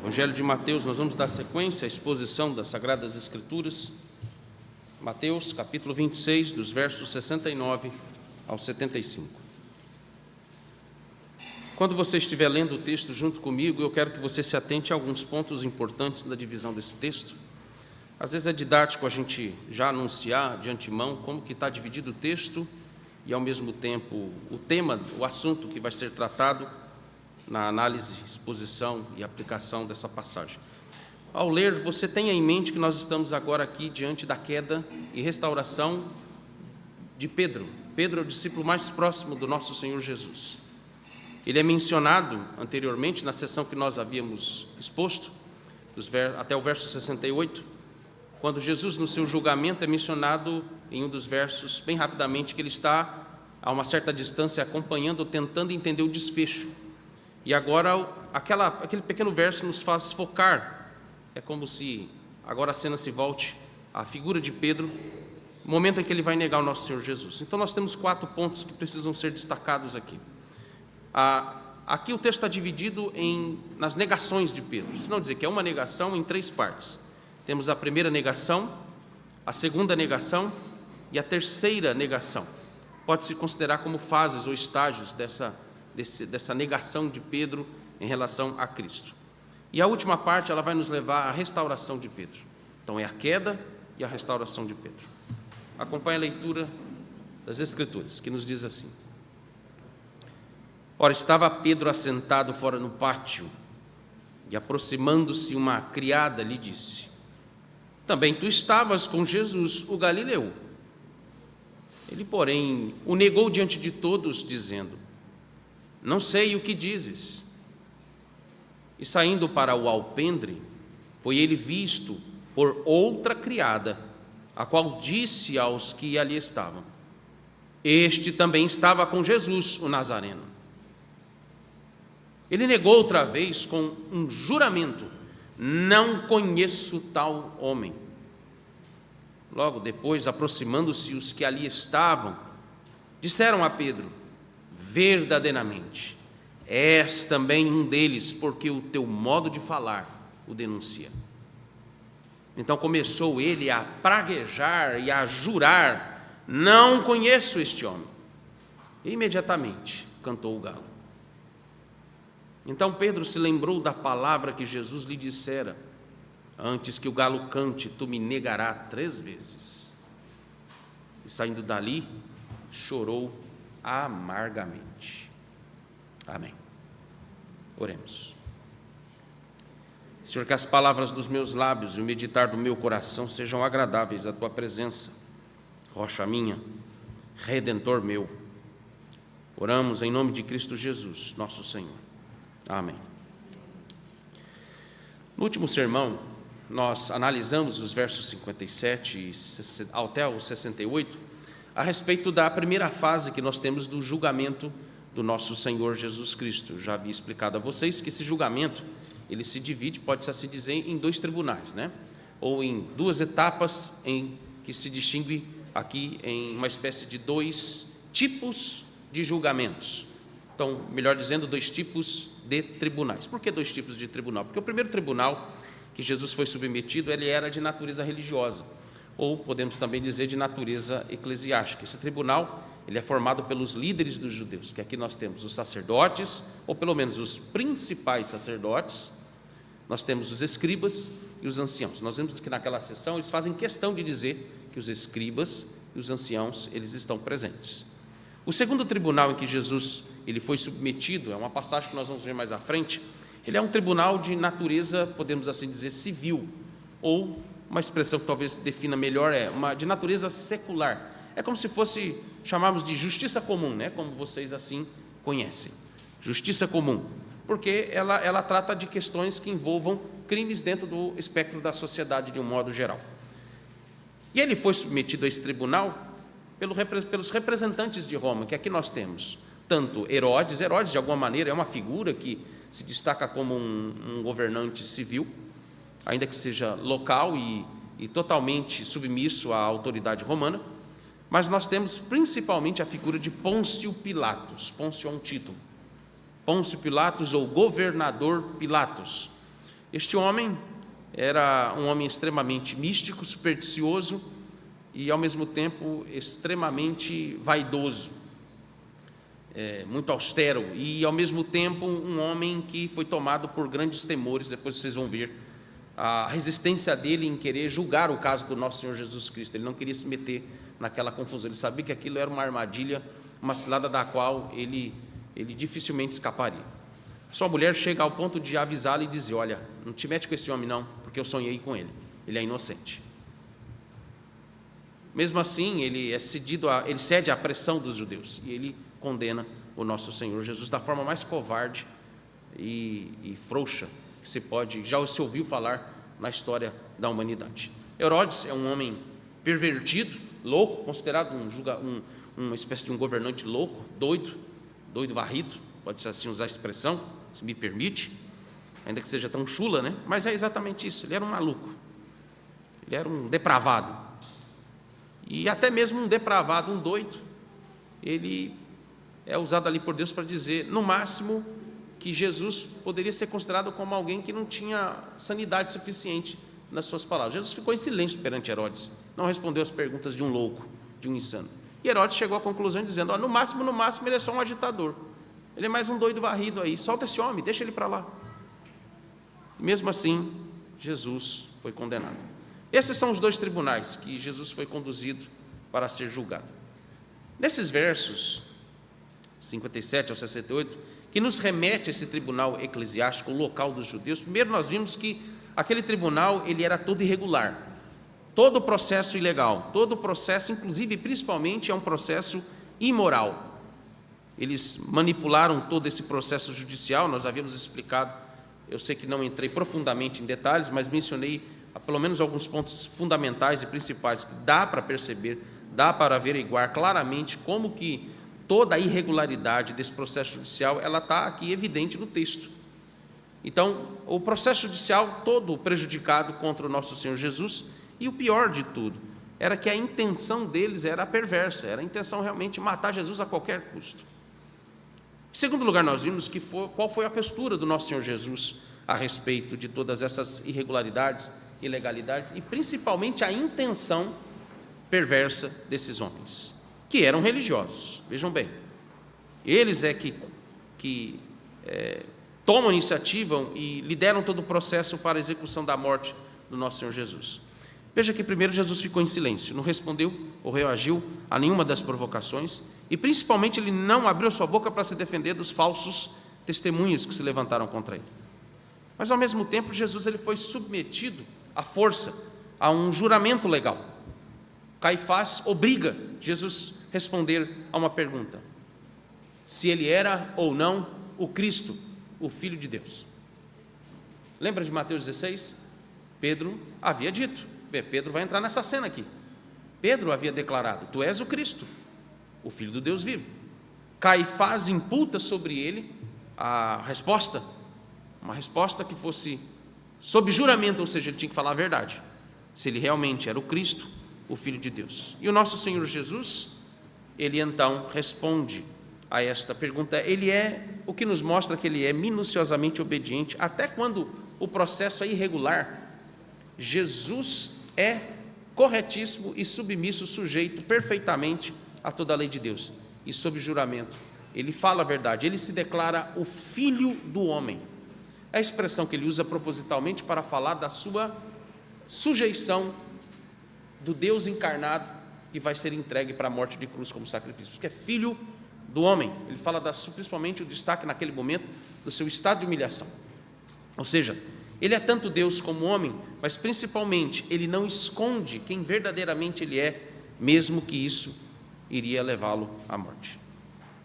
Evangelho de Mateus, nós vamos dar sequência à exposição das Sagradas Escrituras. Mateus, capítulo 26, dos versos 69 ao 75. Quando você estiver lendo o texto junto comigo, eu quero que você se atente a alguns pontos importantes da divisão desse texto. Às vezes é didático a gente já anunciar de antemão como que está dividido o texto e, ao mesmo tempo, o tema, o assunto que vai ser tratado na análise, exposição e aplicação dessa passagem. Ao ler, você tenha em mente que nós estamos agora aqui diante da queda e restauração de Pedro. Pedro é o discípulo mais próximo do nosso Senhor Jesus. Ele é mencionado anteriormente na sessão que nós havíamos exposto, até o verso 68, quando Jesus, no seu julgamento, é mencionado em um dos versos, bem rapidamente, que ele está a uma certa distância acompanhando, tentando entender o desfecho. E agora, aquele pequeno verso nos faz focar. É como se agora a cena se volte à figura de Pedro, no momento em que ele vai negar o nosso Senhor Jesus. Então nós temos 4 pontos que precisam ser destacados aqui. Aqui o texto está dividido nas negações de Pedro, se não dizer que é uma negação em 3 partes. Temos a primeira negação, a segunda negação e a terceira negação. Pode-se considerar como fases ou estágios dessa negação de Pedro em relação a Cristo. E a última parte, ela vai nos levar à restauração de Pedro. Então é a queda e a restauração de Pedro. Acompanhe a leitura das Escrituras, que nos diz assim: Ora, estava Pedro assentado fora no pátio, e aproximando-se uma criada lhe disse: Também tu estavas com Jesus, o Galileu. Ele, porém, o negou diante de todos, dizendo: Não sei o que dizes. E saindo para o alpendre, foi ele visto por outra criada, a qual disse aos que ali estavam: Este também estava com Jesus, o Nazareno. Ele negou outra vez com um juramento: Não conheço tal homem. Logo depois, aproximando-se os que ali estavam, disseram a Pedro: Verdadeiramente, és também um deles, porque o teu modo de falar o denuncia. Então começou ele a praguejar e a jurar: Não conheço este homem. E imediatamente cantou o galo. Então Pedro se lembrou da palavra que Jesus lhe dissera: Antes que o galo cante, tu me negarás 3 vezes. E saindo dali, chorou amargamente. Amém. Oremos. Senhor, que as palavras dos meus lábios e o meditar do meu coração sejam agradáveis à tua presença, rocha minha, redentor meu. Oramos em nome de Cristo Jesus, nosso Senhor. Amém. No último sermão, nós analisamos os versos 57 até o 68 a respeito da primeira fase que nós temos do julgamento do nosso Senhor Jesus Cristo. Eu já havia explicado a vocês que esse julgamento, ele se divide, pode-se assim dizer, em 2 tribunais, né? Ou em 2 etapas em que se distingue aqui em uma espécie de 2 tipos de julgamentos. Então, melhor dizendo, 2 tipos de tribunais. Por que 2 tipos de tribunal? Porque o primeiro tribunal que Jesus foi submetido, ele era de natureza religiosa, ou podemos também dizer de natureza eclesiástica. Esse tribunal, ele é formado pelos líderes dos judeus, que aqui nós temos os sacerdotes, ou pelo menos os principais sacerdotes, nós temos os escribas e os anciãos. Nós vemos que naquela sessão eles fazem questão de dizer que os escribas e os anciãos, eles estão presentes. O segundo tribunal em que Jesus ele foi submetido, é uma passagem que nós vamos ver mais à frente, ele é um tribunal de natureza, podemos assim dizer, civil, ou uma expressão que talvez defina melhor é de natureza secular. É como se fosse, chamamos de justiça comum, né? Como vocês assim conhecem. Justiça comum, porque ela trata de questões que envolvam crimes dentro do espectro de um modo geral. E ele foi submetido a esse tribunal pelos representantes de Roma, que aqui nós temos tanto Herodes, de alguma maneira é uma figura que se destaca como um governante civil, ainda que seja local e totalmente submisso à autoridade romana, mas nós temos principalmente a figura de Pôncio Pilatos. Pôncio é um título. Pôncio Pilatos ou governador Pilatos, Este homem era um homem extremamente místico, supersticioso e, ao mesmo tempo, extremamente vaidoso, muito austero e, ao mesmo tempo, um homem que foi tomado por grandes temores. Depois vocês vão ver a resistência dele em querer julgar o caso do nosso Senhor Jesus Cristo. Ele não queria se meter naquela confusão, ele sabia que aquilo era uma armadilha, uma cilada da qual ele dificilmente escaparia. Sua mulher chega ao ponto de avisá-lo e dizer: olha, não te mete com esse homem não, porque eu sonhei com ele é inocente. Mesmo assim, ele cede à pressão dos judeus e ele condena o nosso Senhor Jesus da forma mais covarde e frouxa que já se ouviu falar na história da humanidade. Herodes é um homem pervertido, louco, considerado uma espécie de um governante louco, doido varrido, pode-se assim usar a expressão, se me permite, ainda que seja tão chula, né? Mas é exatamente isso, ele era um maluco, ele era um depravado, e até mesmo um depravado, um doido, ele é usado ali por Deus para dizer, no máximo, que Jesus poderia ser considerado como alguém que não tinha sanidade suficiente nas suas palavras. Jesus ficou em silêncio perante Herodes, não respondeu às perguntas de um louco, de um insano. E Herodes chegou à conclusão dizendo: no máximo, ele é só um agitador, ele é mais um doido varrido aí, solta esse homem, deixa ele para lá. Mesmo assim, Jesus foi condenado. Esses são os dois tribunais que Jesus foi conduzido para ser julgado. Nesses versos 57 ao 68, que nos remete a esse tribunal eclesiástico, o local dos judeus, primeiro nós vimos que aquele tribunal ele era todo irregular, todo o processo ilegal, todo o processo, inclusive, principalmente, é um processo imoral. Eles manipularam todo esse processo judicial, nós havíamos explicado, eu sei que não entrei profundamente em detalhes, mas mencionei pelo menos alguns pontos fundamentais e principais que dá para perceber, dá para averiguar claramente como que toda a irregularidade desse processo judicial, ela está aqui evidente no texto. Então, o processo judicial todo prejudicado contra o nosso Senhor Jesus, e o pior de tudo, era que a intenção deles era perversa, era a intenção realmente de matar Jesus a qualquer custo. Em segundo lugar, nós vimos qual foi a postura do nosso Senhor Jesus a respeito de todas essas irregularidades, ilegalidades, e principalmente a intenção perversa desses homens, que eram religiosos. Vejam bem, eles que tomam iniciativa e lideram todo o processo para a execução da morte do nosso Senhor Jesus. Veja que primeiro Jesus ficou em silêncio, não respondeu ou reagiu a nenhuma das provocações, e principalmente ele não abriu sua boca para se defender dos falsos testemunhos que se levantaram contra ele. Mas ao mesmo tempo Jesus ele foi submetido à força, a um juramento legal. Caifás obriga Jesus a responder a uma pergunta: se ele era ou não o Cristo, o Filho de Deus. Lembra de Mateus 16? Pedro havia dito, Pedro vai entrar nessa cena aqui. Pedro havia declarado: tu és o Cristo, o Filho do Deus vivo. Caifás imputa sobre ele a resposta, uma resposta que fosse sob juramento, ou seja, ele tinha que falar a verdade, se ele realmente era o Cristo, o Filho de Deus. E o nosso Senhor Jesus, ele então responde a esta pergunta. Ele é o que nos mostra que ele é minuciosamente obediente, até quando o processo é irregular. Jesus é corretíssimo e submisso, sujeito perfeitamente a toda a lei de Deus, e sob juramento ele fala a verdade, ele se declara o Filho do homem. É a expressão que ele usa propositalmente para falar da sua sujeição do Deus encarnado que vai ser entregue para a morte de cruz como sacrifício, porque é Filho do homem. Ele fala principalmente o destaque naquele momento do seu estado de humilhação, ou seja, ele é tanto Deus como homem, mas principalmente ele não esconde quem verdadeiramente ele é, mesmo que isso iria levá-lo à morte.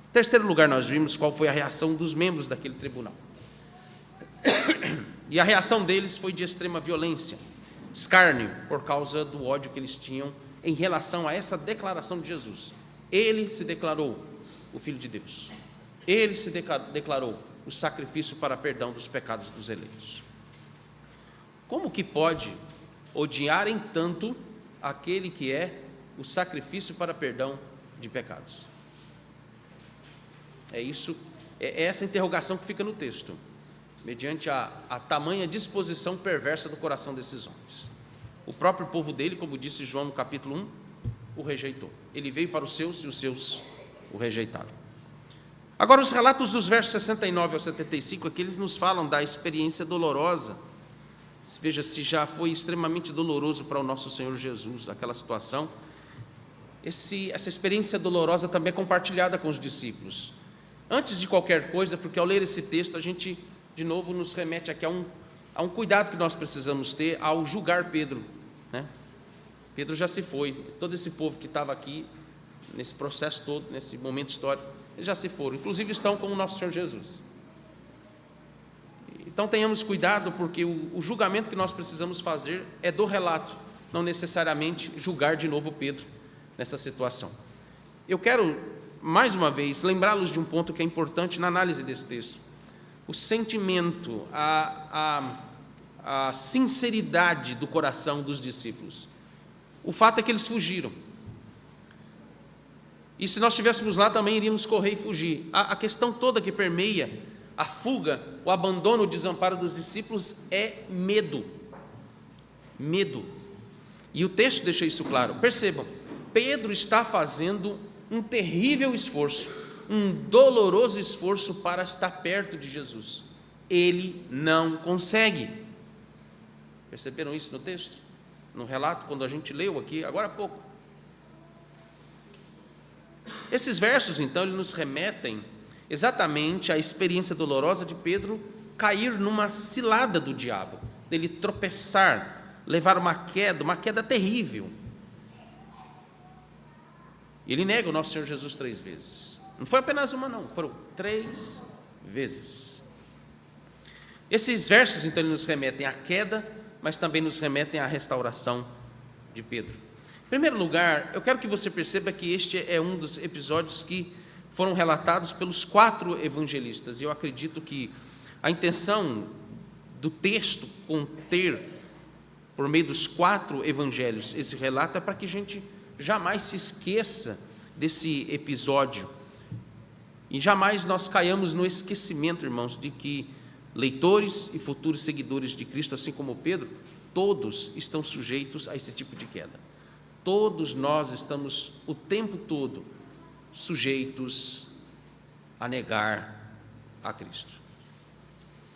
Em terceiro lugar, nós vimos qual foi a reação dos membros daquele tribunal, e a reação deles foi de extrema violência, escárnio, por causa do ódio que eles tinham em relação a essa declaração de Jesus. Ele se declarou o Filho de Deus, ele se declarou o sacrifício para perdão dos pecados dos eleitos. Como que pode odiarem tanto aquele que é o sacrifício para perdão de pecados? É essa interrogação que fica no texto. mediante a tamanha disposição perversa do coração desses homens. O próprio povo dele, como disse João no capítulo 1, o rejeitou. Ele veio para os seus e os seus o rejeitaram. Agora, os relatos dos versos 69 ao 75, aqui eles nos falam da experiência dolorosa. Veja, se já foi extremamente doloroso para o nosso Senhor Jesus, aquela situação, essa experiência dolorosa também é compartilhada com os discípulos. Antes de qualquer coisa, porque ao ler esse texto, a gente, de novo, nos remete aqui a um cuidado que nós precisamos ter ao julgar Pedro, né? Pedro já se foi, todo esse povo que estava aqui, nesse processo todo, nesse momento histórico, eles já se foram, inclusive estão com o nosso Senhor Jesus. Então tenhamos cuidado, porque o julgamento que nós precisamos fazer é do relato, não necessariamente julgar de novo Pedro nessa situação. Eu quero, mais uma vez, lembrá-los de um ponto que é importante na análise desse texto. O sentimento, a sinceridade do coração dos discípulos. O fato é que eles fugiram. E se nós estivéssemos lá, também iríamos correr e fugir. A questão toda que permeia a fuga, o abandono, o desamparo dos discípulos é medo. Medo. E o texto deixa isso claro. Percebam, Pedro está fazendo um terrível esforço, um doloroso esforço para estar perto de Jesus. Ele não consegue. Perceberam isso no texto? No relato, quando a gente leu aqui, agora há pouco. Esses versos, então, eles nos remetem exatamente à experiência dolorosa de Pedro cair numa cilada do diabo, dele tropeçar, levar uma queda terrível. Ele nega o nosso Senhor Jesus 3 vezes. Não foi apenas uma, não, foram 3 vezes. Esses versos, então, eles nos remetem à queda, mas também nos remetem à restauração de Pedro. Em primeiro lugar, eu quero que você perceba que este é um dos episódios que foram relatados pelos 4 evangelistas. E eu acredito que a intenção do texto conter, por meio dos 4 evangelhos, esse relato é para que a gente jamais se esqueça desse episódio e jamais nós caiamos no esquecimento, irmãos, de que leitores e futuros seguidores de Cristo, assim como Pedro, todos estão sujeitos a esse tipo de queda. Todos nós estamos o tempo todo sujeitos a negar a Cristo.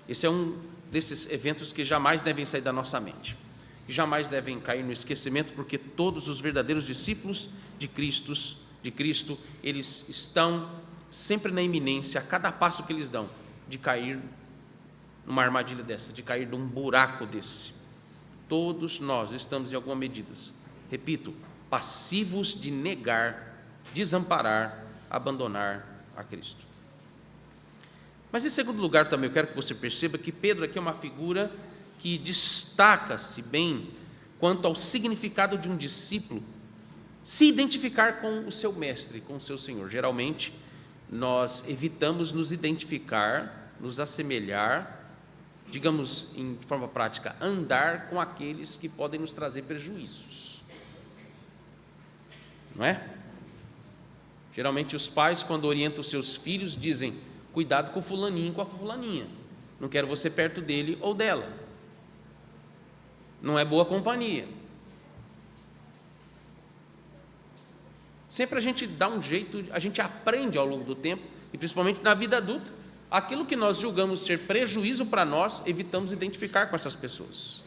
Esse é um desses eventos que jamais devem sair da nossa mente, que jamais devem cair no esquecimento, porque todos os verdadeiros discípulos de Cristo, eles estão sempre na iminência, a cada passo que eles dão, de cair numa armadilha dessa, de cair num buraco desse. Todos nós estamos, em alguma medida, repito, passivos de negar, desamparar, abandonar a Cristo. Mas, em segundo lugar, também eu quero que você perceba que Pedro aqui é uma figura que destaca-se bem quanto ao significado de um discípulo se identificar com o seu mestre, com o seu Senhor. Geralmente, nós evitamos nos identificar, nos assemelhar, digamos, em forma prática, andar com aqueles que podem nos trazer prejuízos. Não é? Geralmente os pais, quando orientam os seus filhos, dizem: cuidado com o fulaninho e com a fulaninha, não quero você perto dele ou dela, não é boa companhia. Sempre a gente dá um jeito, a gente aprende ao longo do tempo, e principalmente na vida adulta, aquilo que nós julgamos ser prejuízo para nós, evitamos identificar com essas pessoas.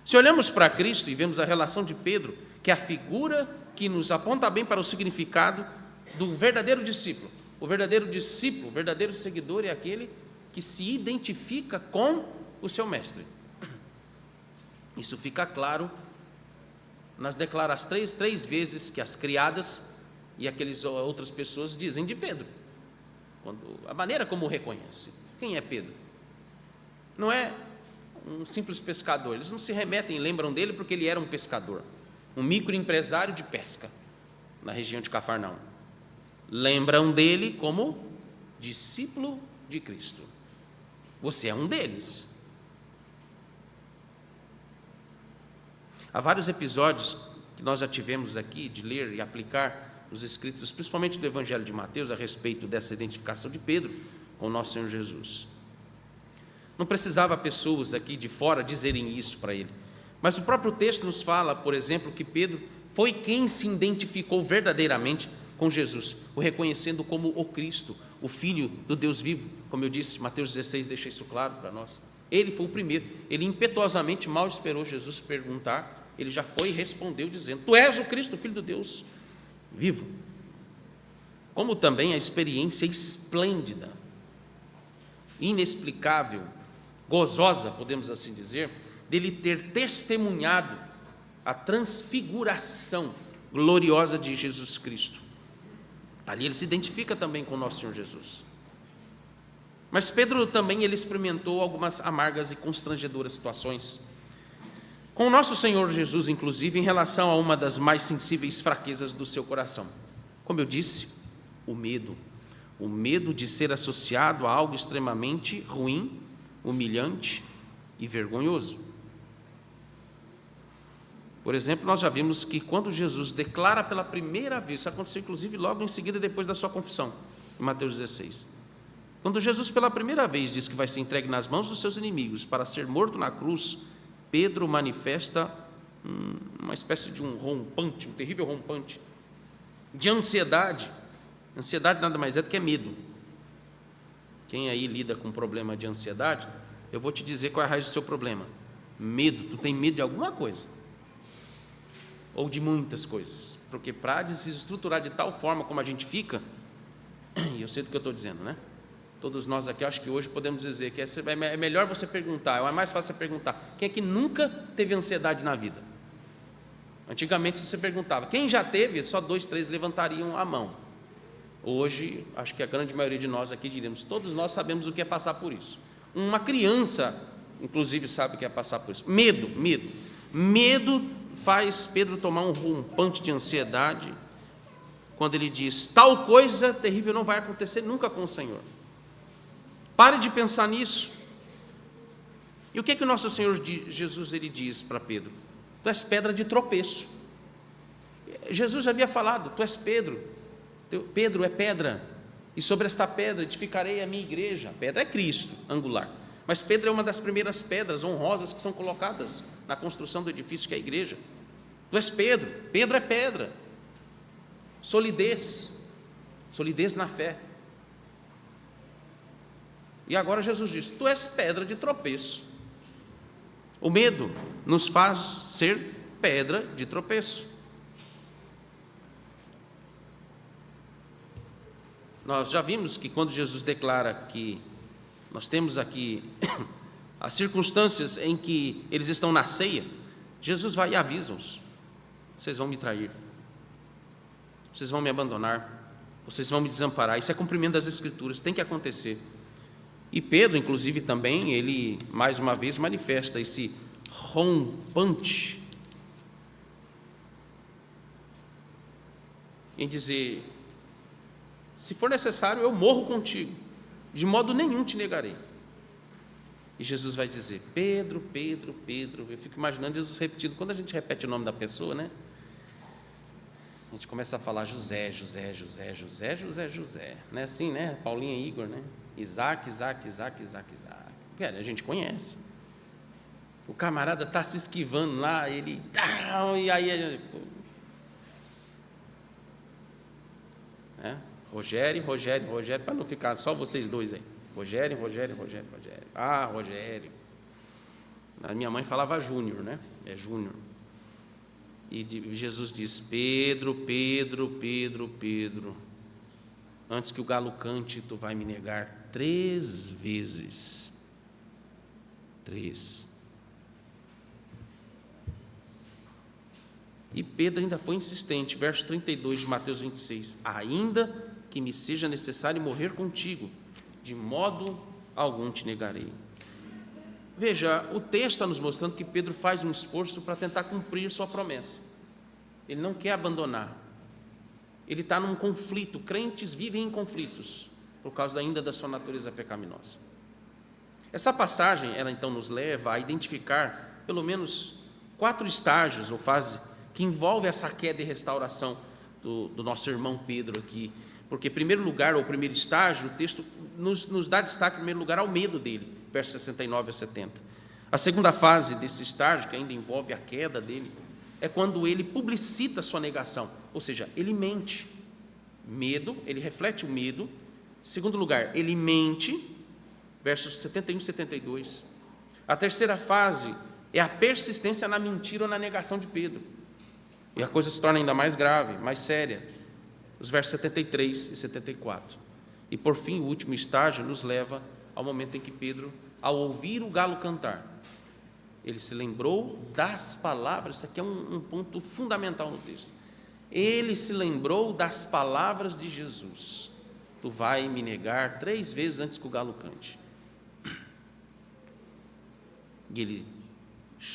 Se olhamos para Cristo e vemos a relação de Pedro, que é a figura que nos aponta bem para o significado do verdadeiro discípulo. O verdadeiro discípulo, o verdadeiro seguidor é aquele que se identifica com o seu mestre. Isso fica claro nas declarações três vezes que as criadas e aquelas outras pessoas dizem de Pedro. A maneira como o reconhece. Quem é Pedro? Não é um simples pescador. Eles não se remetem e lembram dele porque ele era um pescador, um microempresário de pesca na região de Cafarnaum. Lembram dele como discípulo de Cristo. Você é um deles. Há vários episódios que nós já tivemos aqui de ler e aplicar nos escritos, principalmente do Evangelho de Mateus, a respeito dessa identificação de Pedro com o nosso Senhor Jesus. Não precisava pessoas aqui de fora dizerem isso para ele. Mas o próprio texto nos fala, por exemplo, que Pedro foi quem se identificou verdadeiramente com Jesus, o reconhecendo como o Cristo, o Filho do Deus vivo. Como eu disse, Mateus 16 deixa isso claro para nós. Ele foi o primeiro. Ele impetuosamente mal esperou Jesus perguntar, ele já foi e respondeu dizendo: tu és o Cristo, o Filho do Deus vivo. Como também a experiência esplêndida, inexplicável, gozosa, podemos assim dizer, dele ter testemunhado a transfiguração gloriosa de Jesus Cristo. Ali ele se identifica também com o nosso Senhor Jesus. Mas Pedro também ele experimentou algumas amargas e constrangedoras situações com o nosso Senhor Jesus, inclusive em relação a uma das mais sensíveis fraquezas do seu coração. Como eu disse, o medo de ser associado a algo extremamente ruim, humilhante e vergonhoso. Por exemplo, nós já vimos que quando Jesus declara pela primeira vez, isso aconteceu inclusive logo em seguida depois da sua confissão, em Mateus 16, quando Jesus pela primeira vez diz que vai ser entregue nas mãos dos seus inimigos para ser morto na cruz, Pedro manifesta uma espécie de um rompante, um terrível rompante de ansiedade. Ansiedade nada mais é do que medo. Quem aí lida com problema de ansiedade, eu vou te dizer qual é a raiz do seu problema: medo. Tu tem medo de alguma coisa, ou de muitas coisas, porque para desestruturar de tal forma como a gente fica, e eu sei do que eu estou dizendo, né? Todos nós aqui, acho que hoje podemos dizer que é melhor você perguntar, é mais fácil você perguntar, quem é que nunca teve ansiedade na vida? Antigamente, se você perguntava, quem já teve, só 2, 3 levantariam a mão. Hoje, acho que a grande maioria de nós aqui diríamos, todos nós sabemos o que é passar por isso. Uma criança, inclusive, sabe o que é passar por isso. Medo faz Pedro tomar um rompante de ansiedade, quando ele diz, tal coisa terrível não vai acontecer nunca com o Senhor. Pare de pensar nisso. E o que é que o nosso Senhor Jesus ele diz para Pedro? Tu és pedra de tropeço. Jesus já havia falado, tu és Pedro, Pedro é pedra, e sobre esta pedra edificarei a minha igreja. A pedra é Cristo, angular, mas Pedro é uma das primeiras pedras honrosas que são colocadas na construção do edifício que é a igreja. Tu és Pedro, Pedro é pedra, solidez na fé. E agora Jesus diz, tu és pedra de tropeço. O medo nos faz ser pedra de tropeço. Nós já vimos que quando Jesus declara que nós temos aqui as circunstâncias em que eles estão na ceia, Jesus vai e avisa-os: vocês vão me trair, vocês vão me abandonar, vocês vão me desamparar. Isso é cumprimento das Escrituras, tem que acontecer. E Pedro, inclusive, também, ele mais uma vez manifesta esse rompante em dizer, se for necessário, eu morro contigo, de modo nenhum te negarei. E Jesus vai dizer, Pedro, Pedro, Pedro. Eu fico imaginando Jesus repetindo. Quando a gente repete o nome da pessoa, né? A gente começa a falar José, José, José, José, José, José. Não é assim, né? Paulinha e Igor, né? Isaac, Isaac, Isaac, Isaac, Isaac. A gente conhece. O camarada está se esquivando lá, ele... E aí... Rogério, Rogério, Rogério, para não ficar só vocês dois aí. Rogério, Rogério, Rogério, Rogério. Ah, Rogério. A minha mãe falava Júnior, né? É Júnior. E Jesus diz, Pedro, Pedro, Pedro, Pedro, antes que o galo cante, tu vai me negar 3 vezes. 3. E Pedro ainda foi insistente, verso 32 de Mateus 26, ainda que me seja necessário morrer contigo, de modo algum te negarei. Veja, o texto está nos mostrando que Pedro faz um esforço para tentar cumprir sua promessa. Ele não quer abandonar. Ele está num conflito. Crentes vivem em conflitos por causa ainda da sua natureza pecaminosa. Essa passagem, ela então nos leva a identificar pelo menos 4 estágios ou fases que envolvem essa queda e restauração do nosso irmão Pedro aqui. Porque, em primeiro lugar, ou primeiro estágio, o texto nos dá destaque, em primeiro lugar, ao medo dele. versos 69 a 70. A segunda fase desse estágio, que ainda envolve a queda dele, é quando ele publicita sua negação, ou seja, ele mente. Medo, ele reflete o medo. Segundo lugar, ele mente, versos 71 e 72. A terceira fase é a persistência na mentira ou na negação de Pedro. E a coisa se torna ainda mais grave, mais séria. Os versos 73 e 74. E por fim, o último estágio nos leva ao momento em que Pedro, ao ouvir o galo cantar, ele se lembrou das palavras. Isso aqui é um ponto fundamental no texto. Ele se lembrou das palavras de Jesus: tu vai me negar 3 vezes antes que o galo cante. E ele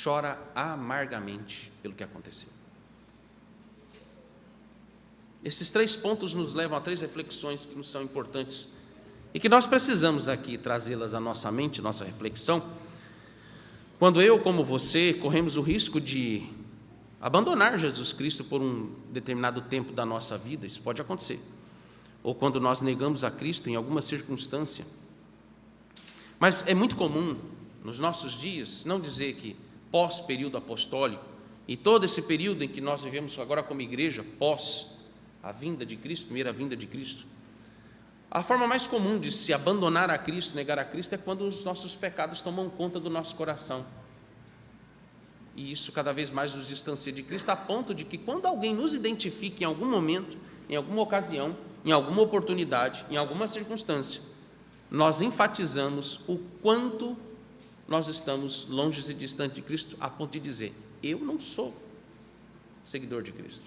chora amargamente pelo que aconteceu. Esses 3 pontos nos levam a 3 reflexões que nos são importantes e que nós precisamos aqui trazê-las à nossa mente, à nossa reflexão, quando eu, como você, corremos o risco de abandonar Jesus Cristo por um determinado tempo da nossa vida. Isso pode acontecer. Ou quando nós negamos a Cristo em alguma circunstância. Mas é muito comum, nos nossos dias, não dizer que pós-período apostólico, e todo esse período em que nós vivemos agora como igreja, pós a vinda de Cristo, primeira vinda de Cristo, a forma mais comum de se abandonar a Cristo, negar a Cristo, é quando os nossos pecados tomam conta do nosso coração. E isso cada vez mais nos distancia de Cristo, a ponto de que quando alguém nos identifica em algum momento, em alguma ocasião, em alguma oportunidade, em alguma circunstância, nós enfatizamos o quanto nós estamos longe e distante de Cristo, a ponto de dizer: eu não sou seguidor de Cristo.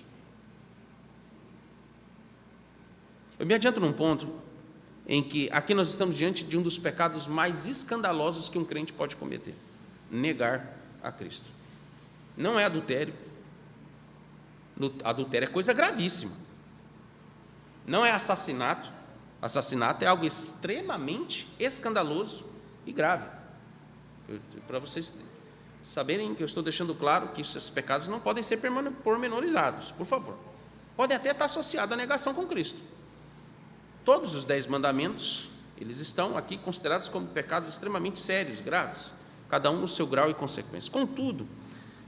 Eu me adianto num ponto em que aqui nós estamos diante de um dos pecados mais escandalosos que um crente pode cometer: negar a Cristo. Não é adultério. Adultério é coisa gravíssima. Não é assassinato. Assassinato é algo extremamente escandaloso e grave. Para vocês saberem que eu estou deixando claro que esses pecados não podem ser pormenorizados, por favor. Podem até estar associados à negação com Cristo. Todos os 10 mandamentos, eles estão aqui considerados como pecados extremamente sérios, graves, cada um no seu grau e consequência. Contudo,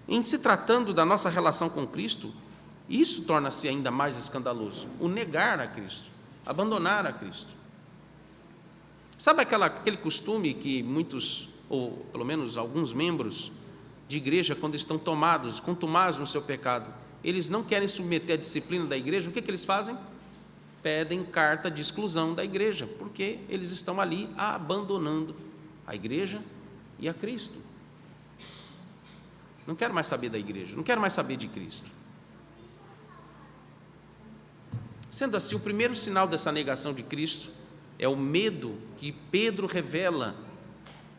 em se tratando da nossa relação com Cristo, isso torna-se ainda mais escandaloso: o negar a Cristo, abandonar a Cristo. Sabe aquele costume que muitos, ou pelo menos alguns membros de igreja, quando estão contumados no seu pecado, eles não querem submeter a disciplina da igreja? O que eles fazem? Pedem carta de exclusão da igreja, porque eles estão ali abandonando a igreja e a Cristo. Não quero mais saber da igreja, não quero mais saber de Cristo. Sendo assim, o primeiro sinal dessa negação de Cristo é o medo que Pedro revela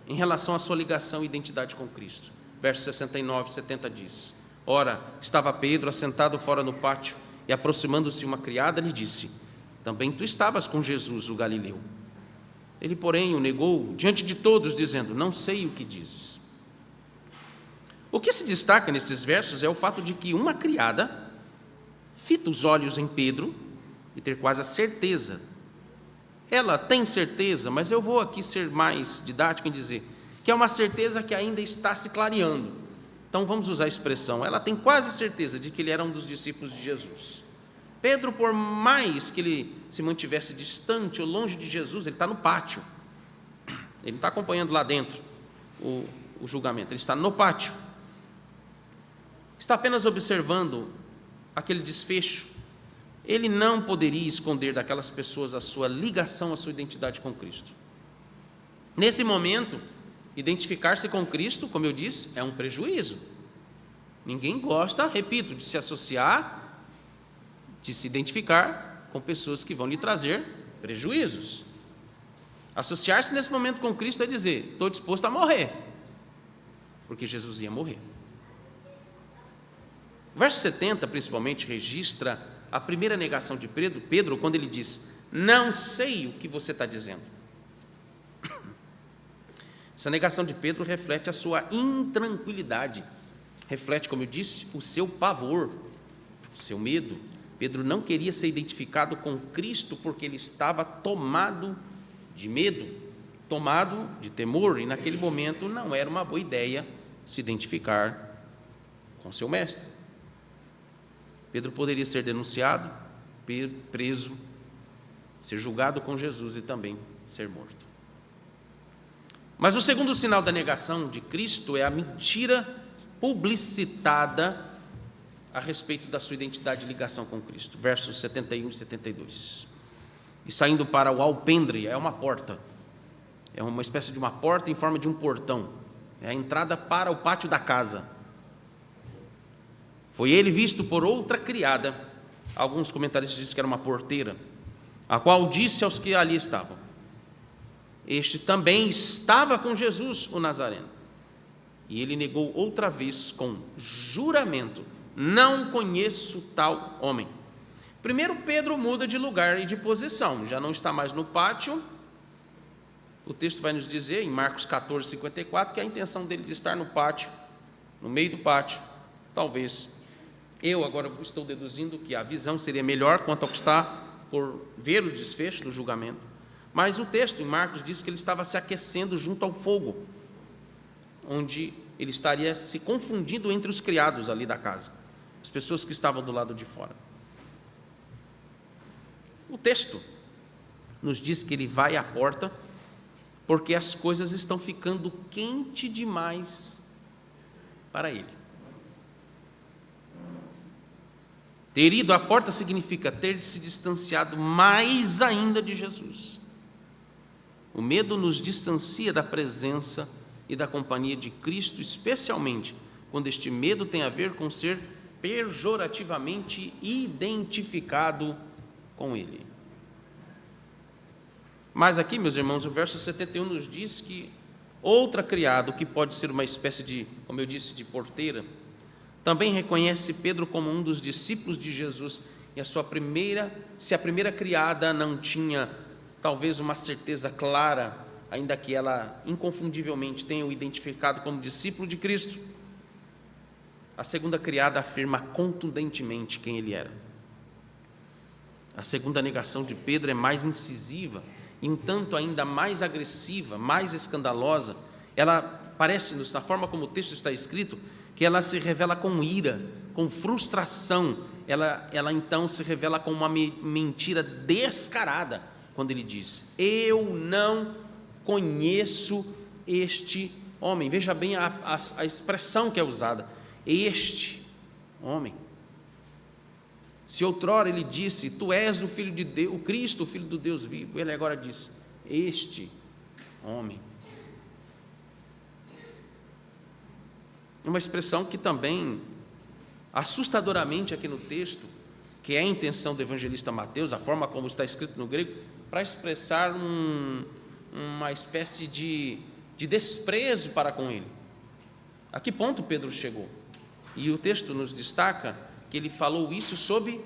em relação à sua ligação e identidade com Cristo. Versos 69 e 70 diz: ora, estava Pedro assentado fora no pátio, e aproximando-se uma criada lhe disse: também tu estavas com Jesus, o Galileu. Ele, porém, o negou diante de todos, dizendo: não sei o que dizes. O que se destaca nesses versos é o fato de que uma criada fita os olhos em Pedro e ter quase a certeza. Ela tem certeza, mas eu vou aqui ser mais didático em dizer que é uma certeza que ainda está se clareando. Então vamos usar a expressão: ela tem quase certeza de que ele era um dos discípulos de Jesus. Pedro, por mais que ele se mantivesse distante ou longe de Jesus, ele está no pátio. Ele não está acompanhando lá dentro o julgamento, ele está no pátio. Está apenas observando aquele desfecho. Ele não poderia esconder daquelas pessoas a sua ligação, a sua identidade com Cristo. Nesse momento, identificar-se com Cristo, como eu disse, é um prejuízo. Ninguém gosta, repito, de se associar, de se identificar com pessoas que vão lhe trazer prejuízos. Associar-se nesse momento com Cristo é dizer: estou disposto a morrer, porque Jesus ia morrer. O verso 70, principalmente, registra a primeira negação de Pedro, quando ele diz: não sei o que você está dizendo. Essa negação de Pedro reflete a sua intranquilidade, reflete, como eu disse, o seu pavor, o seu medo. Pedro não queria ser identificado com Cristo porque ele estava tomado de medo. tomado de temor, e naquele momento não era uma boa ideia se identificar com seu mestre. Pedro poderia ser denunciado, preso, ser julgado com Jesus e também ser morto. Mas o segundo sinal da negação de Cristo é a mentira publicitada a respeito da sua identidade e ligação com Cristo. Versos 71 e 72. E saindo para o alpendre, é uma porta, é uma espécie de uma porta em forma de um portão, é a entrada para o pátio da casa. Foi ele visto por outra criada, alguns comentaristas dizem que era uma porteira, a qual disse aos que ali estavam: este também estava com Jesus, o Nazareno. E ele negou outra vez com juramento: não conheço tal homem. Primeiro, Pedro muda de lugar e de posição, já não está mais no pátio. O texto vai nos dizer, em Marcos 14, 54, que a intenção dele de estar no pátio, no meio do pátio, talvez, eu agora estou deduzindo que a visão seria melhor quanto ao que está por ver o desfecho do julgamento. Mas o texto em Marcos diz que ele estava se aquecendo junto ao fogo, onde ele estaria se confundindo entre os criados ali da casa, as pessoas que estavam do lado de fora. O texto nos diz que ele vai à porta porque as coisas estão ficando quente demais para ele. Ter ido à porta significa ter se distanciado mais ainda de Jesus. O medo nos distancia da presença e da companhia de Cristo, especialmente quando este medo tem a ver com ser pejorativamente identificado com Ele. Mas aqui, meus irmãos, o verso 71 nos diz que outra criada, que pode ser uma espécie de, como eu disse, de porteira, também reconhece Pedro como um dos discípulos de Jesus, e se a primeira criada não tinha talvez uma certeza clara, ainda que ela inconfundivelmente tenha o identificado como discípulo de Cristo, a segunda criada afirma contundentemente quem ele era. A segunda negação de Pedro é mais incisiva, e um tanto ainda mais agressiva, mais escandalosa. Ela parece-nos, na forma como o texto está escrito, que ela se revela com ira, com frustração. Ela então se revela com uma mentira descarada, quando ele diz: eu não conheço este homem. Veja bem a expressão que é usada: este homem. Se outrora ele disse: tu és o Filho de Deus, o Cristo, o Filho do Deus vivo, ele agora diz: este homem. Uma expressão que também, assustadoramente aqui no texto, que é a intenção do evangelista Mateus, a forma como está escrito no grego, para expressar uma espécie de desprezo para com ele. A que ponto Pedro chegou? E o texto nos destaca que ele falou isso sob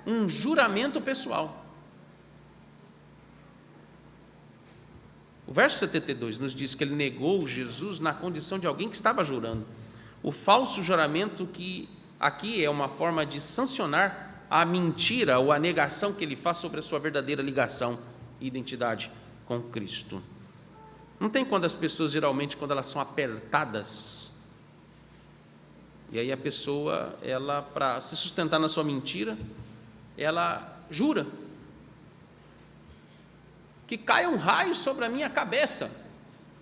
um juramento pessoal. O verso 72 nos diz que ele negou Jesus na condição de alguém que estava jurando. O falso juramento, que aqui é uma forma de sancionar a mentira ou a negação que ele faz sobre a sua verdadeira ligação e identidade com Cristo. Não tem quando as pessoas, geralmente, quando elas são apertadas, e aí a pessoa, ela, para se sustentar na sua mentira, ela jura que caia um raio sobre a minha cabeça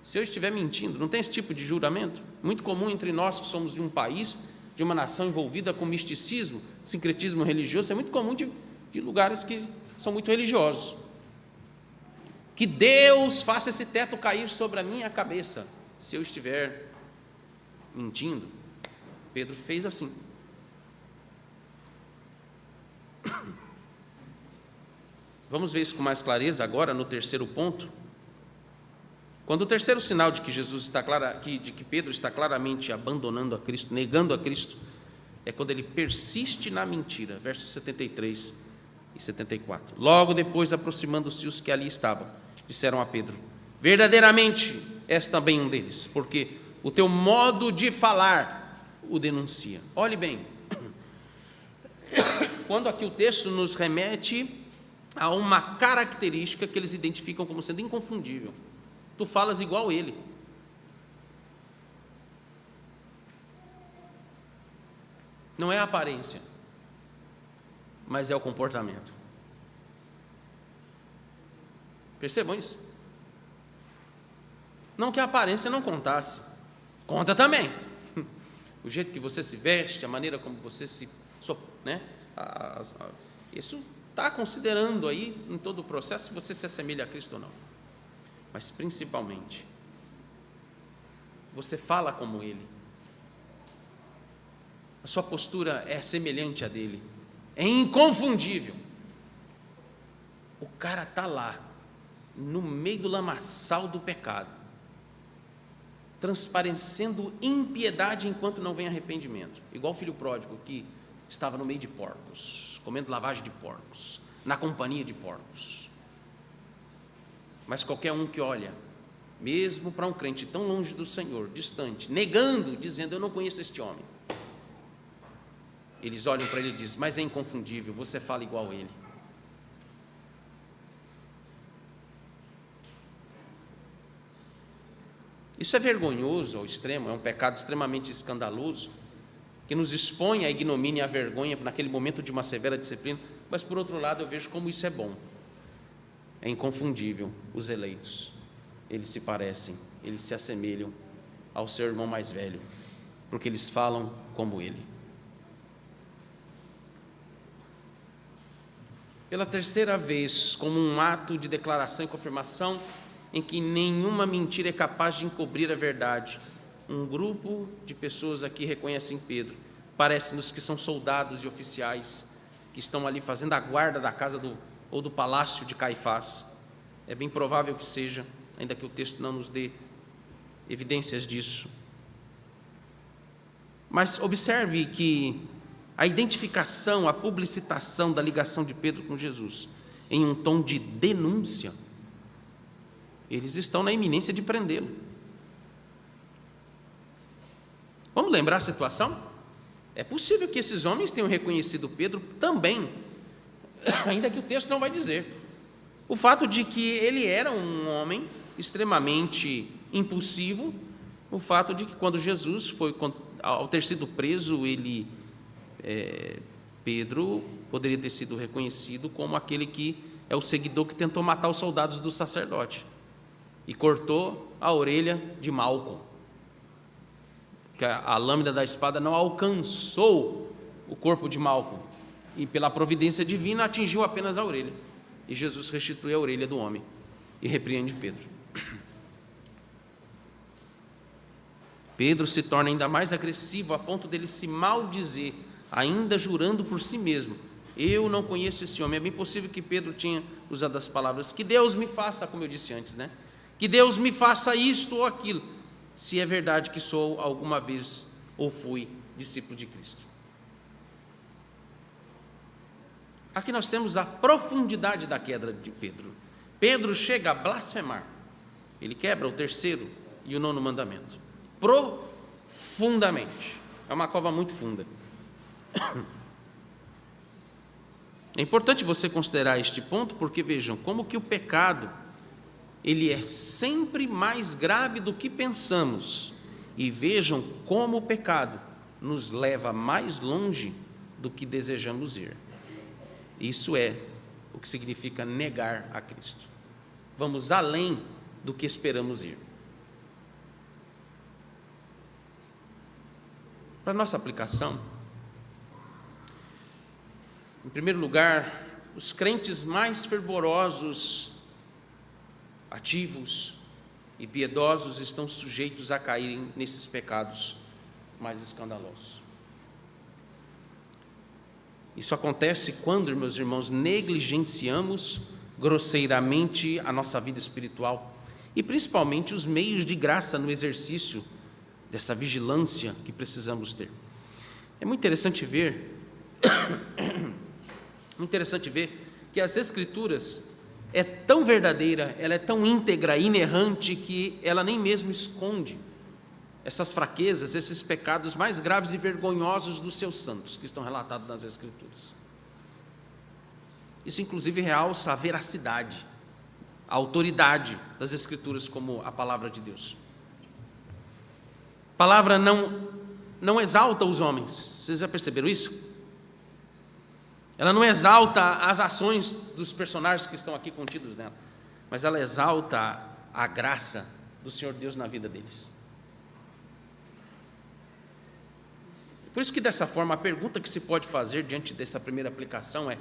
se eu estiver mentindo. Não tem esse tipo de juramento? Muito comum entre nós que somos de um país, de uma nação envolvida com misticismo, sincretismo religioso. É muito comum de lugares que são muito religiosos. Que Deus faça esse teto cair sobre a minha cabeça se eu estiver mentindo. Pedro fez assim. Vamos ver isso com mais clareza agora no terceiro ponto. Quando o terceiro sinal de que Pedro está claramente abandonando a Cristo, negando a Cristo, é quando ele persiste na mentira, versos 73 e 74. Logo depois, aproximando-se os que ali estavam, disseram a Pedro: verdadeiramente és também um deles, porque o teu modo de falar o denuncia. Olhe bem, quando aqui o texto nos remete a uma característica que eles identificam como sendo inconfundível, tu falas igual ele. Não é a aparência, mas é o comportamento. Percebam isso? Não que a aparência não contasse, conta também. O jeito que você se veste, a maneira como você se... né? Isso está considerando aí em todo o processo se você se assemelha a Cristo ou não. Mas principalmente, você fala como Ele. A sua postura é semelhante à dele, é inconfundível. O cara está lá, no meio do lamaçal do pecado, transparecendo impiedade enquanto não vem arrependimento, igual o filho pródigo que estava no meio de porcos, comendo lavagem de porcos, na companhia de porcos. Mas qualquer um que olha, mesmo para um crente tão longe do Senhor, distante, negando, dizendo: eu não conheço este homem, eles olham para ele e dizem: mas é inconfundível, você fala igual a ele. Isso é vergonhoso ao extremo, é um pecado extremamente escandaloso, que nos expõe à ignomínia e à vergonha naquele momento de uma severa disciplina, mas por outro lado eu vejo como isso é bom. É inconfundível, os eleitos, eles se parecem, eles se assemelham ao seu irmão mais velho, porque eles falam como ele. Pela terceira vez, como um ato de declaração e confirmação em que nenhuma mentira é capaz de encobrir a verdade, um grupo de pessoas aqui reconhecem Pedro. Parece-nos que são soldados e oficiais que estão ali fazendo a guarda da casa ou do palácio de Caifás. É bem provável que seja, ainda que o texto não nos dê evidências disso. Mas observe que a identificação, a publicitação da ligação de Pedro com Jesus, em um tom de denúncia, eles estão na iminência de prendê-lo. Vamos lembrar a situação? É possível que esses homens tenham reconhecido Pedro também, ainda que o texto não vai dizer. O fato de que ele era um homem extremamente impulsivo, o fato de que quando Jesus foi, ao ter sido preso, Pedro poderia ter sido reconhecido como aquele que é o seguidor que tentou matar os soldados do sacerdote e cortou a orelha de Malco, que a lâmina da espada não alcançou o corpo de Malco, e pela providência divina atingiu apenas a orelha, e Jesus restitui a orelha do homem e repreende Pedro. Pedro se torna ainda mais agressivo a ponto dele se maldizer, ainda jurando por si mesmo: eu não conheço esse homem. É bem possível que Pedro tinha usado as palavras: que Deus me faça, como eu disse antes, né? Que Deus me faça isto ou aquilo, se é verdade que sou alguma vez ou fui discípulo de Cristo. Aqui nós temos a profundidade da queda de Pedro. Pedro chega a blasfemar, ele quebra o terceiro e o nono mandamento, profundamente. É uma cova muito funda. É importante você considerar este ponto, porque vejam como que o pecado, ele é sempre mais grave do que pensamos, e vejam como o pecado nos leva mais longe do que desejamos ir. Isso é o que significa negar a Cristo. Vamos além do que esperamos ir. Para nossa aplicação, em primeiro lugar, os crentes mais fervorosos, ativos e piedosos estão sujeitos a caírem nesses pecados mais escandalosos. Isso acontece quando, meus irmãos, negligenciamos grosseiramente a nossa vida espiritual e principalmente os meios de graça no exercício dessa vigilância que precisamos ter. É muito interessante ver que as Escrituras é tão verdadeira, ela é tão íntegra, inerrante, que ela nem mesmo esconde essas fraquezas, esses pecados mais graves e vergonhosos dos seus santos, que estão relatados nas Escrituras. Isso inclusive realça a veracidade, a autoridade das Escrituras como a palavra de Deus. A palavra não exalta os homens, vocês já perceberam isso? Ela não exalta as ações dos personagens que estão aqui contidos nela, mas ela exalta a graça do Senhor Deus na vida deles. Por isso que dessa forma a pergunta que se pode fazer diante dessa primeira aplicação é: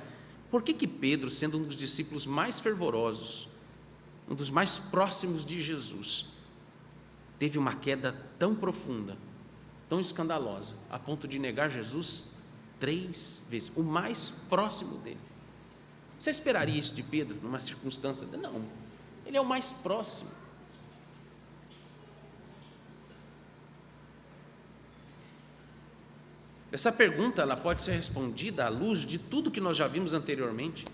por que Pedro, sendo um dos discípulos mais fervorosos, um dos mais próximos de Jesus, teve uma queda tão profunda, tão escandalosa, a ponto de negar Jesus 3 vezes, o mais próximo dele? Você esperaria isso de Pedro numa circunstância? Não, ele é o mais próximo. Essa pergunta ela pode ser respondida à luz de tudo que nós já vimos anteriormente.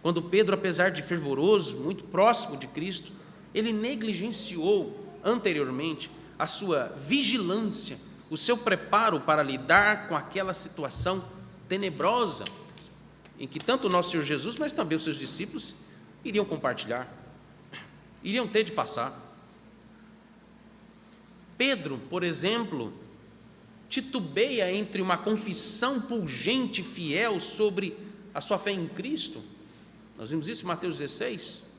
Quando Pedro, apesar de fervoroso, muito próximo de Cristo, ele negligenciou anteriormente a sua vigilância, o seu preparo para lidar com aquela situação tenebrosa em que tanto o nosso Senhor Jesus, mas também os seus discípulos iriam compartilhar, iriam ter de passar. Pedro, por exemplo, titubeia entre uma confissão pungente e fiel sobre a sua fé em Cristo, nós vimos isso em Mateus 16,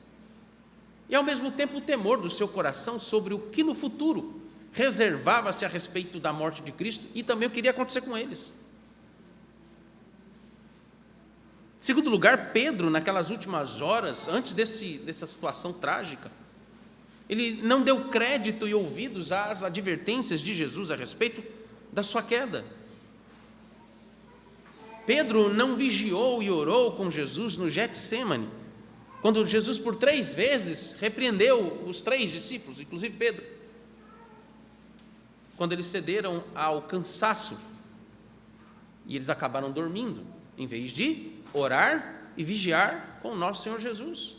e ao mesmo tempo o temor do seu coração sobre o que no futuro reservava-se a respeito da morte de Cristo e também o que iria acontecer com eles. Em segundo lugar, Pedro, naquelas últimas horas, antes dessa situação trágica, ele não deu crédito e ouvidos às advertências de Jesus a respeito da sua queda. Pedro não vigiou e orou com Jesus no Getsêmani, quando Jesus por 3 vezes repreendeu os 3 discípulos, inclusive Pedro, quando eles cederam ao cansaço e eles acabaram dormindo, em vez de orar e vigiar com o nosso Senhor Jesus.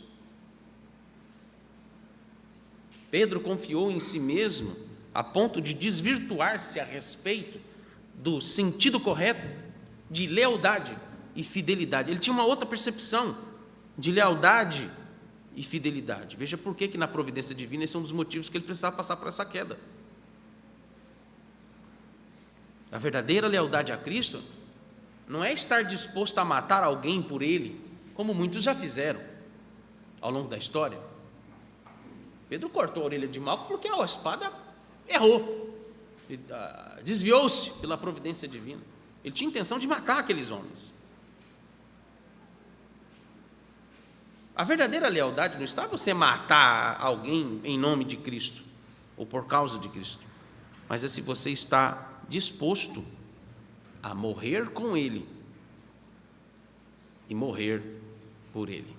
Pedro confiou em si mesmo a ponto de desvirtuar-se a respeito do sentido correto de lealdade e fidelidade. Ele tinha uma outra percepção de lealdade e fidelidade. Veja por que na providência divina esse é um dos motivos que ele precisava passar por essa queda. A verdadeira lealdade a Cristo não é estar disposto a matar alguém por Ele, como muitos já fizeram ao longo da história. Pedro cortou a orelha de Malco porque a espada errou, desviou-se pela providência divina. Ele tinha intenção de matar aqueles homens. A verdadeira lealdade não está você matar alguém em nome de Cristo ou por causa de Cristo, mas é se você está disposto a morrer com Ele e morrer por Ele.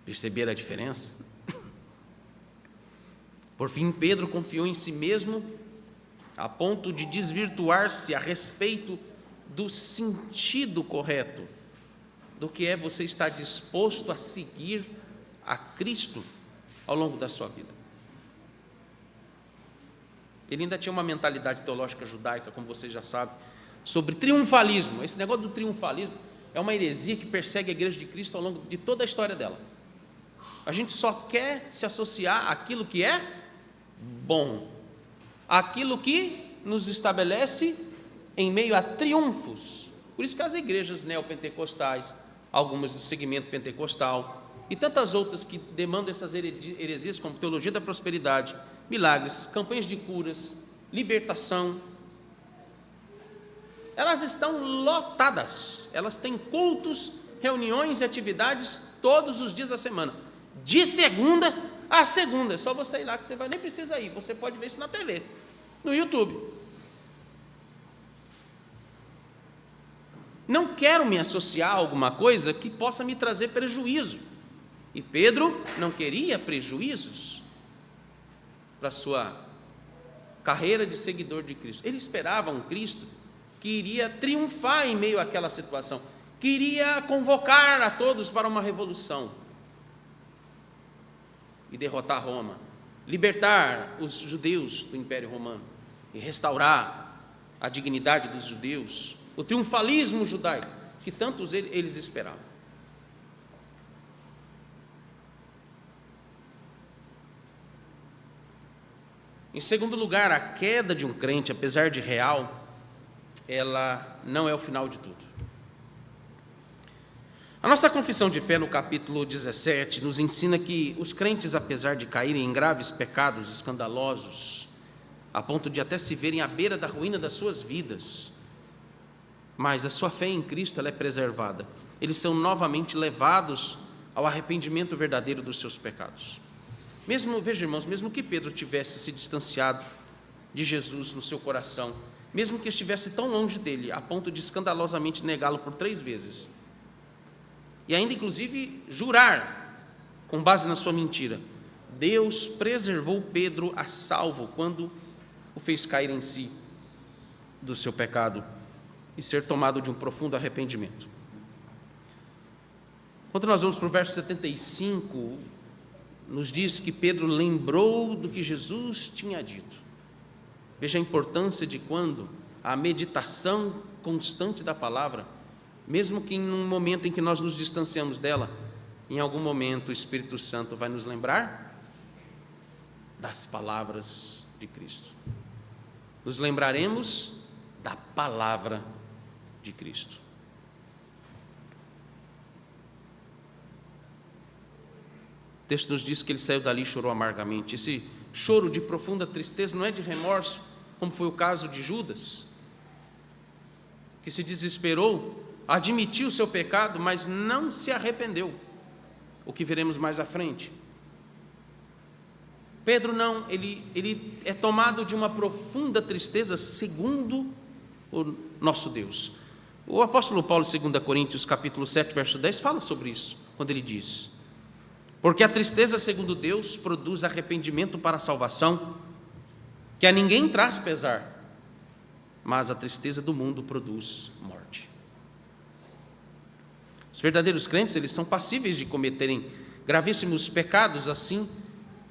Perceber a diferença? Por fim, Pedro confiou em si mesmo a ponto de desvirtuar-se a respeito do sentido correto, do que é você estar disposto a seguir a Cristo ao longo da sua vida. Ele ainda tinha uma mentalidade teológica judaica, como vocês já sabem, sobre triunfalismo. Esse negócio do triunfalismo é uma heresia que persegue a igreja de Cristo ao longo de toda a história dela. A gente só quer se associar àquilo que é bom, àquilo que nos estabelece em meio a triunfos. Por isso que as igrejas neopentecostais, algumas do segmento pentecostal e tantas outras que demandam essas heresias como teologia da prosperidade, milagres, campanhas de curas, libertação, elas estão lotadas, elas têm cultos, reuniões e atividades todos os dias da semana, de segunda a segunda. É só você ir lá que você nem precisa ir, você pode ver isso na TV, no YouTube. Não quero me associar a alguma coisa que possa me trazer prejuízo, e Pedro não queria prejuízos para a sua carreira de seguidor de Cristo. Ele esperava um Cristo que iria triunfar em meio àquela situação, que iria convocar a todos para uma revolução e derrotar Roma, libertar os judeus do Império Romano e restaurar a dignidade dos judeus, o triunfalismo judaico que tantos eles esperavam. Em segundo lugar, a queda de um crente, apesar de real, ela não é o final de tudo. A nossa confissão de fé, no capítulo 17, nos ensina que os crentes, apesar de caírem em graves pecados escandalosos, a ponto de até se verem à beira da ruína das suas vidas, mas a sua fé em Cristo ela é preservada. Eles são novamente levados ao arrependimento verdadeiro dos seus pecados. Veja, irmãos, mesmo que Pedro tivesse se distanciado de Jesus no seu coração, mesmo que estivesse tão longe dele, a ponto de escandalosamente negá-lo por 3 vezes, e ainda inclusive jurar, com base na sua mentira, Deus preservou Pedro a salvo quando o fez cair em si do seu pecado e ser tomado de um profundo arrependimento. Quando nós vamos para o verso 75, nos diz que Pedro lembrou do que Jesus tinha dito. Veja a importância de quando a meditação constante da palavra, mesmo que em um momento em que nós nos distanciamos dela, em algum momento o Espírito Santo vai nos lembrar das palavras de Cristo. Nos lembraremos da palavra de Cristo. O texto nos diz que ele saiu dali e chorou amargamente. Esse choro de profunda tristeza não é de remorso, como foi o caso de Judas, que se desesperou, admitiu o seu pecado, mas não se arrependeu, o que veremos mais à frente. Pedro não, ele é tomado de uma profunda tristeza segundo o nosso Deus. O apóstolo Paulo, em 2 Coríntios capítulo 7, verso 10, fala sobre isso, quando ele diz: porque a tristeza segundo Deus produz arrependimento para a salvação, que a ninguém traz pesar, mas a tristeza do mundo produz morte. Os verdadeiros crentes, eles são passíveis de cometerem gravíssimos pecados assim,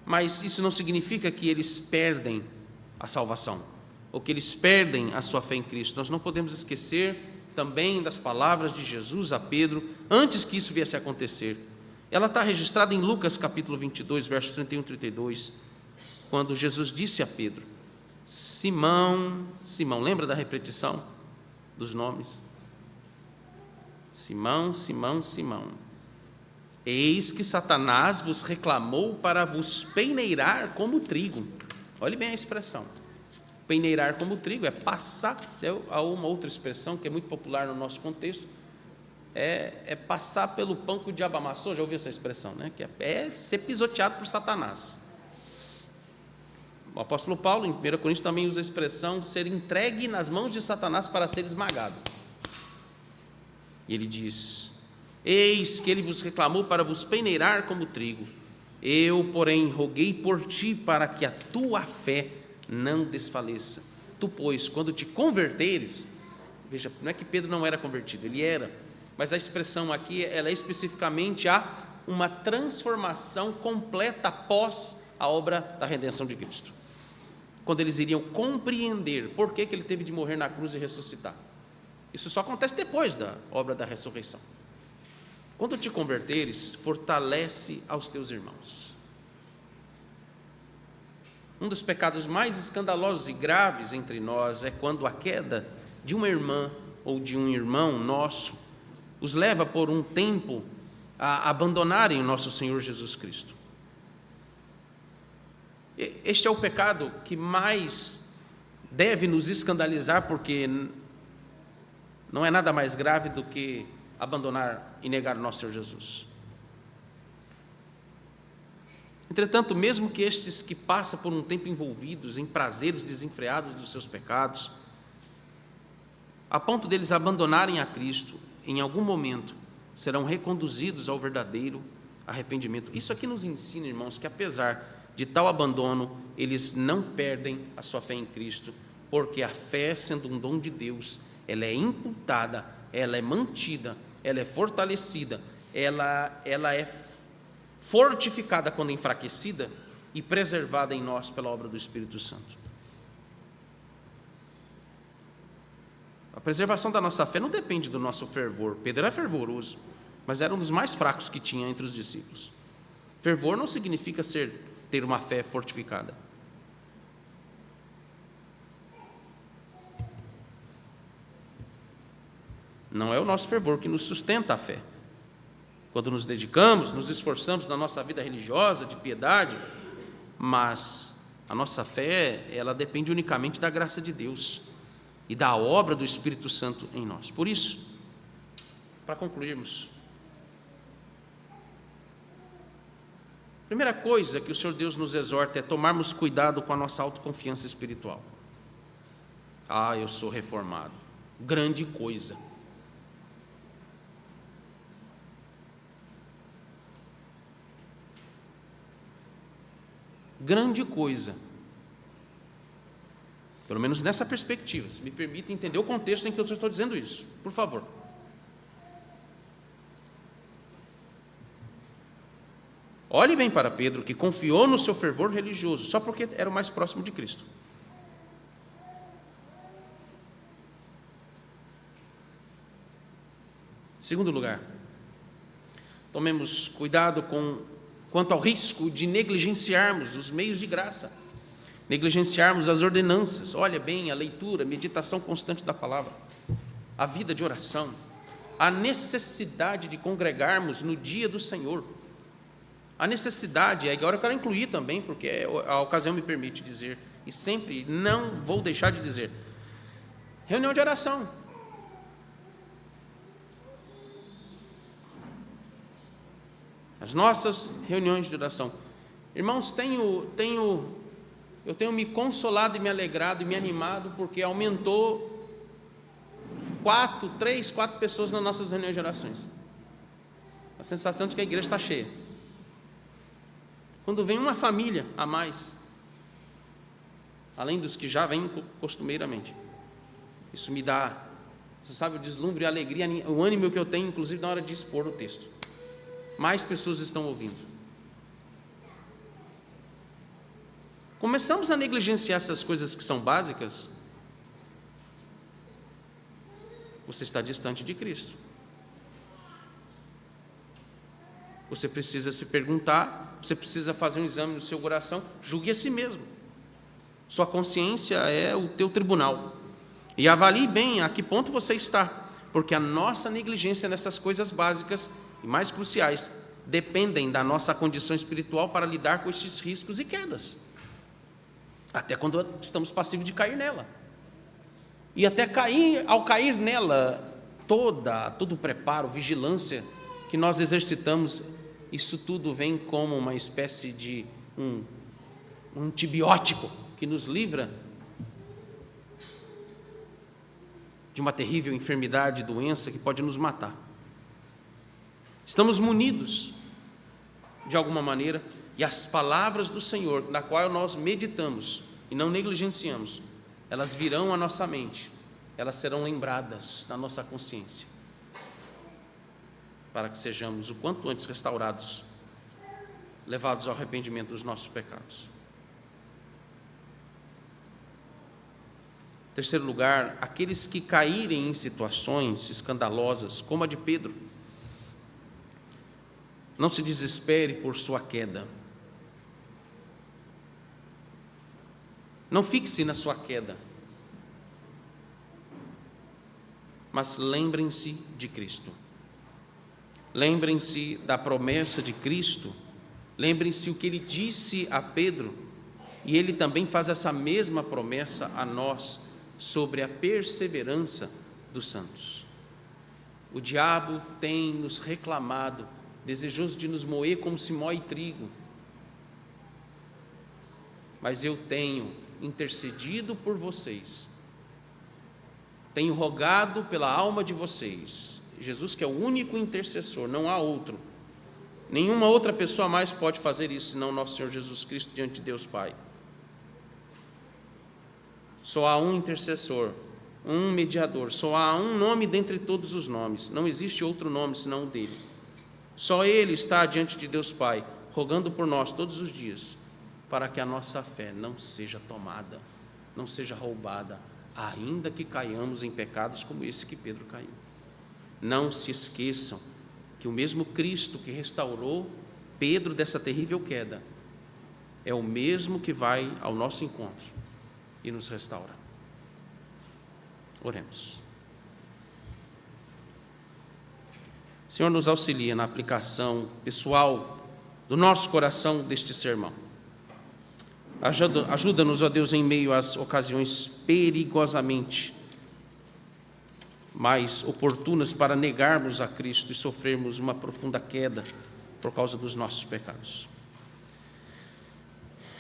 mas isso não significa que eles perdem a salvação, ou que eles perdem a sua fé em Cristo. Nós não podemos esquecer também das palavras de Jesus a Pedro, antes que isso viesse a acontecer. Ela está registrada em Lucas capítulo 22, versos 31 e 32, quando Jesus disse a Pedro: Simão, Simão, lembra da repetição dos nomes? Simão, Simão, Simão, eis que Satanás vos reclamou para vos peneirar como trigo. Olhe bem a expressão, peneirar como trigo, é passar. Há uma outra expressão que é muito popular no nosso contexto, é passar pelo pão que o diabo amassou. Já ouviu essa expressão, né? Que é ser pisoteado por Satanás. O apóstolo Paulo, em 1 Coríntios, também usa a expressão ser entregue nas mãos de Satanás para ser esmagado. E ele diz: eis que ele vos reclamou para vos peneirar como trigo, eu, porém, roguei por ti para que a tua fé não desfaleça. Tu, pois, quando te converteres, veja, não é que Pedro não era convertido, ele era, mas a expressão aqui, ela é especificamente a uma transformação completa após a obra da redenção de Cristo, quando eles iriam compreender por que ele teve de morrer na cruz e ressuscitar. Isso só acontece depois da obra da ressurreição. Quando te converteres, fortalece aos teus irmãos. Um dos pecados mais escandalosos e graves entre nós é quando a queda de uma irmã ou de um irmão nosso os leva por um tempo a abandonarem o nosso Senhor Jesus Cristo. Este é o pecado que mais deve nos escandalizar, porque não é nada mais grave do que abandonar e negar o nosso Senhor Jesus. Entretanto, mesmo que estes que passam por um tempo envolvidos em prazeres desenfreados dos seus pecados, a ponto deles abandonarem a Cristo, em algum momento serão reconduzidos ao verdadeiro arrependimento. Isso aqui nos ensina, irmãos, que apesar de tal abandono, eles não perdem a sua fé em Cristo, porque a fé, sendo um dom de Deus, ela é imputada, ela é mantida, ela é fortalecida, ela é fortificada quando enfraquecida e preservada em nós pela obra do Espírito Santo. A preservação da nossa fé não depende do nosso fervor. Pedro era fervoroso, mas era um dos mais fracos que tinha entre os discípulos. Fervor não significa ter uma fé fortificada. Não é o nosso fervor que nos sustenta a fé. Quando nos dedicamos, nos esforçamos na nossa vida religiosa, de piedade, mas a nossa fé, ela depende unicamente da graça de Deus e da obra do Espírito Santo em nós. Por isso, para concluirmos, a primeira coisa que o Senhor Deus nos exorta é tomarmos cuidado com a nossa autoconfiança espiritual. Eu sou reformado. Grande coisa. Grande coisa. Pelo menos nessa perspectiva. Se me permite entender o contexto em que eu estou dizendo isso, por favor. Olhe bem para Pedro, que confiou no seu fervor religioso, só porque era o mais próximo de Cristo. Segundo lugar, tomemos cuidado quanto ao risco de negligenciarmos os meios de graça, negligenciarmos as ordenanças. Olha bem, a leitura, a meditação constante da palavra, a vida de oração, a necessidade de congregarmos no dia do Senhor. A necessidade, agora eu quero incluir também, porque a ocasião me permite dizer, e sempre não vou deixar de dizer, reunião de oração. As nossas reuniões de oração. Irmãos, eu tenho me consolado e me alegrado e me animado, porque aumentou 3, 4 pessoas nas nossas reuniões de orações. A sensação de que a igreja está cheia. Quando vem uma família a mais, além dos que já vêm costumeiramente, isso me dá, você sabe, o deslumbre, a alegria, o ânimo que eu tenho, inclusive na hora de expor o texto. Mais pessoas estão ouvindo. Começamos a negligenciar essas coisas que são básicas, você está distante de Cristo. Você precisa se perguntar, você precisa fazer um exame no seu coração, julgue a si mesmo. Sua consciência é o teu tribunal. E avalie bem a que ponto você está, porque a nossa negligência nessas coisas básicas e mais cruciais dependem da nossa condição espiritual para lidar com estes riscos e quedas. Até quando estamos passivos de cair nela. E até ao cair nela, todo o preparo, vigilância que nós exercitamos, isso tudo vem como uma espécie de um antibiótico que nos livra de uma terrível enfermidade, doença que pode nos matar. Estamos munidos, de alguma maneira, e as palavras do Senhor, na qual nós meditamos e não negligenciamos, elas virão à nossa mente, elas serão lembradas na nossa consciência, para que sejamos o quanto antes restaurados, levados ao arrependimento dos nossos pecados. Em terceiro lugar, aqueles que caírem em situações escandalosas, como a de Pedro, não se desespere por sua queda. Não fixe na sua queda. Mas lembrem-se de Cristo. Lembrem-se da promessa de Cristo. Lembrem-se o que ele disse a Pedro. E ele também faz essa mesma promessa a nós sobre a perseverança dos santos. O diabo tem nos reclamado, desejoso de nos moer como se moe trigo. Mas eu tenho intercedido por vocês, tenho rogado pela alma de vocês. Jesus, que é o único intercessor, não há outro. Nenhuma outra pessoa mais pode fazer isso, senão nosso Senhor Jesus Cristo diante de Deus Pai. Só há um intercessor, um mediador, só há um nome dentre todos os nomes, não existe outro nome senão o dele. Só ele está diante de Deus Pai, rogando por nós todos os dias, para que a nossa fé não seja tomada, não seja roubada, ainda que caiamos em pecados como esse que Pedro caiu. Não se esqueçam que o mesmo Cristo que restaurou Pedro dessa terrível queda, é o mesmo que vai ao nosso encontro e nos restaura. Oremos. Senhor, nos auxilia na aplicação pessoal do nosso coração deste sermão. Ajuda-nos, ó Deus, em meio às ocasiões perigosamente mais oportunas para negarmos a Cristo e sofrermos uma profunda queda por causa dos nossos pecados.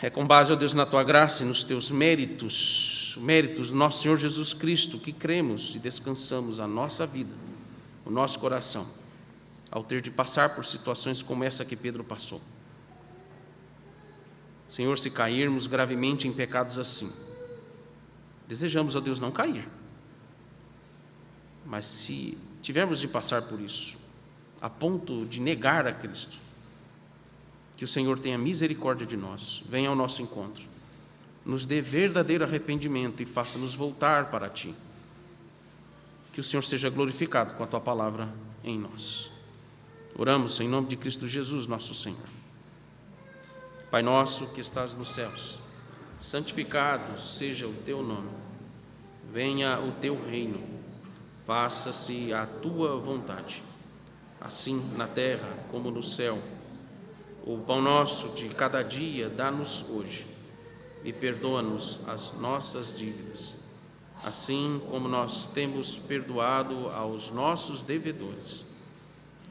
É com base, ó Deus, na Tua graça e nos Teus méritos do nosso Senhor Jesus Cristo, que cremos e descansamos a nossa vida, o nosso coração, ao ter de passar por situações como essa que Pedro passou. Senhor, se cairmos gravemente em pecados assim, desejamos, ó Deus, não cair. Mas se tivermos de passar por isso, a ponto de negar a Cristo, que o Senhor tenha misericórdia de nós, venha ao nosso encontro, nos dê verdadeiro arrependimento e faça-nos voltar para Ti. Que o Senhor seja glorificado com a Tua palavra em nós. Oramos em nome de Cristo Jesus, nosso Senhor. Pai nosso que estás nos céus, santificado seja o Teu nome. Venha o Teu reino, faça-se a Tua vontade, assim na terra como no céu. O pão nosso de cada dia dá-nos hoje, e perdoa-nos as nossas dívidas, assim como nós temos perdoado aos nossos devedores.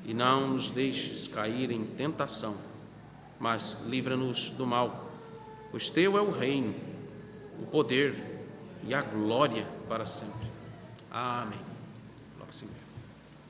E não nos deixes cair em tentação, mas livra-nos do mal, pois Teu é o reino, o poder e a glória para sempre. Amém. Glória ao Senhor.